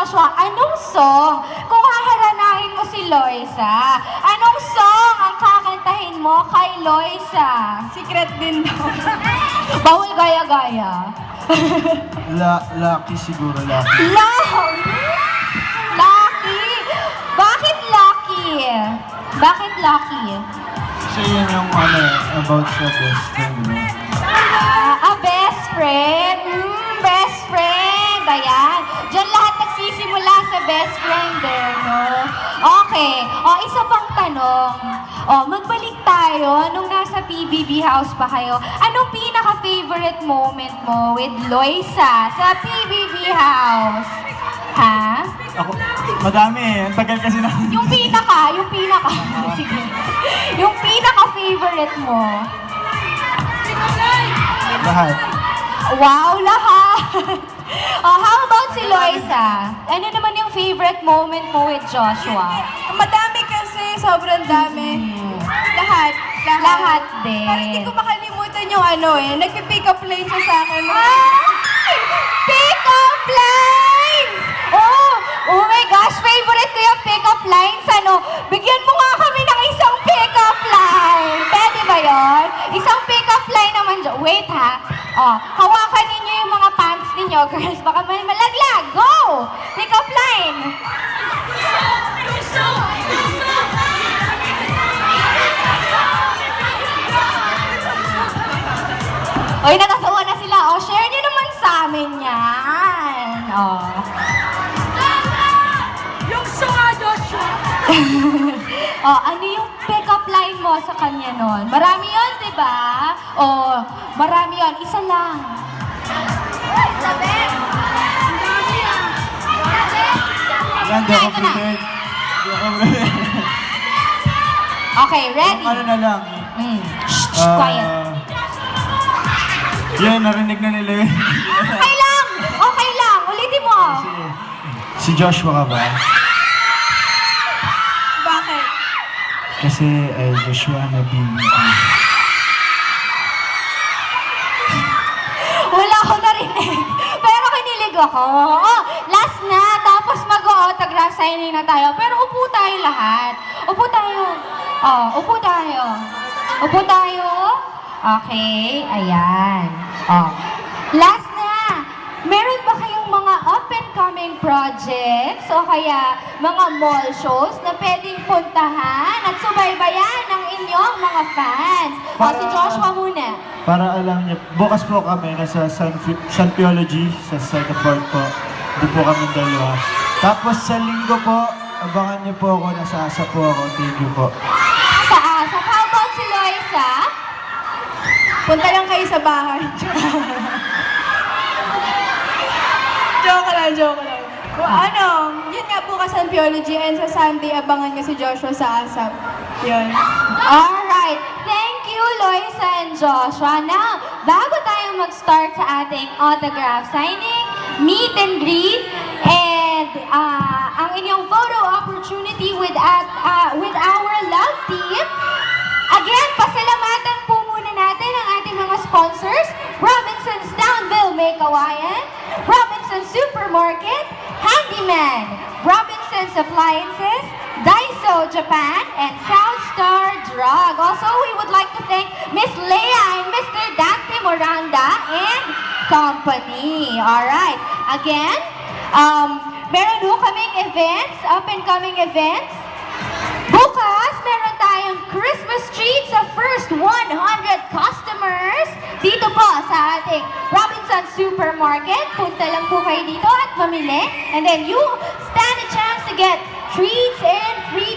Joshua, anong song? Kung haharanahin mo si Loisa, anong song ang kakantahin mo kay Loisa? Secret din daw. Bawal gaya-gaya. Lucky siguro, lucky. Lucky! Bakit lucky? Bakit lucky? Kasi yun yung about sa best friend, no? A best friend? Best friend! Ayan. Diyan lahat nagsisimula sa best friend eh, no? Okay. Isa pang tanong. Magbalik tayo nung nasa PBB house pa kayo. Anong pinaka-favorite moment mo with Loisa sa PBB house? Ha? Ako, madami eh. Ang tagal kasi na. Yung pinaka. Sige. Yung pinaka-favorite mo. Lahat. Wow, lahat! How about si Loisa? Ano naman yung favorite moment mo with Joshua? Madami kasi, sobrang dami. Lahat. Lahat din. Parang hindi ko makalimutan yung nagpipick up line siya sa akin. Ay! Pick up lines! Oh my gosh, favorite ko yung pick up lines. Bigyan mo nga kami ng isang pick up line. Pwede ba yun? Isang pick up line naman dyan. Wait ha. Hawakan ninyo yung mga pants ninyo, girls. Baka may malaglag. Go! Pick up line. Oy, natatawa na sila. Share nyo naman sa amin yan. Yung sunga, Joshua! Ano yung pick-up line mo sa kanya nun? Marami yun, di ba? Marami yun. Isa lang. Wala, hindi ako prepared. Hindi ako prepared. Okay, ready? Ano na lang. Shh, quiet. Yan, narinig na nila yun. Okay lang! Okay lang! Ulitin mo! Si Joshua ka ba? Bakit? Kasi Joshua na BB. Wala ako narinig. Pero kinilig ako. Last na. Tapos mag-autograph signing na tayo. Pero upo tayo lahat. Upo tayo. Upo tayo. Upo tayo. Okay. Ayan. Last na. Meron ba kayong mga up-and-coming projects o kaya mga mall shows na pwedeng puntahan at subaybayan ng inyong mga fans? Si Joshua muna. Para alam niyo, bukas po kami nasa Suntheology sa second floor po. Doon po kami dalawa. Tapos sa linggo po, abangan niyo po ako, nasa ASA po ako. Thank you po. Sa ASAP. How about si Loisa? Punta lang kayo sa bahay. Joke lang. Yun nga bukas ang Theology and sa Sunday, abangan niyo si Joshua sa ASAP. Yun. Alright. Thank you, Loisa and Joshua. Now, bago tayo mag-start sa ating autograph signing, meet and greet, and ang inyong photo opportunity with our love team, again, pasalamatan po muna natin ang ating mga sponsors, Robinson's Downville May Kawayan, Robinson's Supermarket, Handyman, Robinson's Appliances, Daiso Japan, and South Star Drug. Also, we would like to thank Miss Leia and Mr. Dante Miranda and company. Alright. Again, meron ho kaming events, up-and-coming events. Bukas, meron tayong Christmas treat sa first 100 customers dito po sa ating Robinson Supermarket. Punta lang po kayo dito at mamili. And then you stand a chance to get treats and free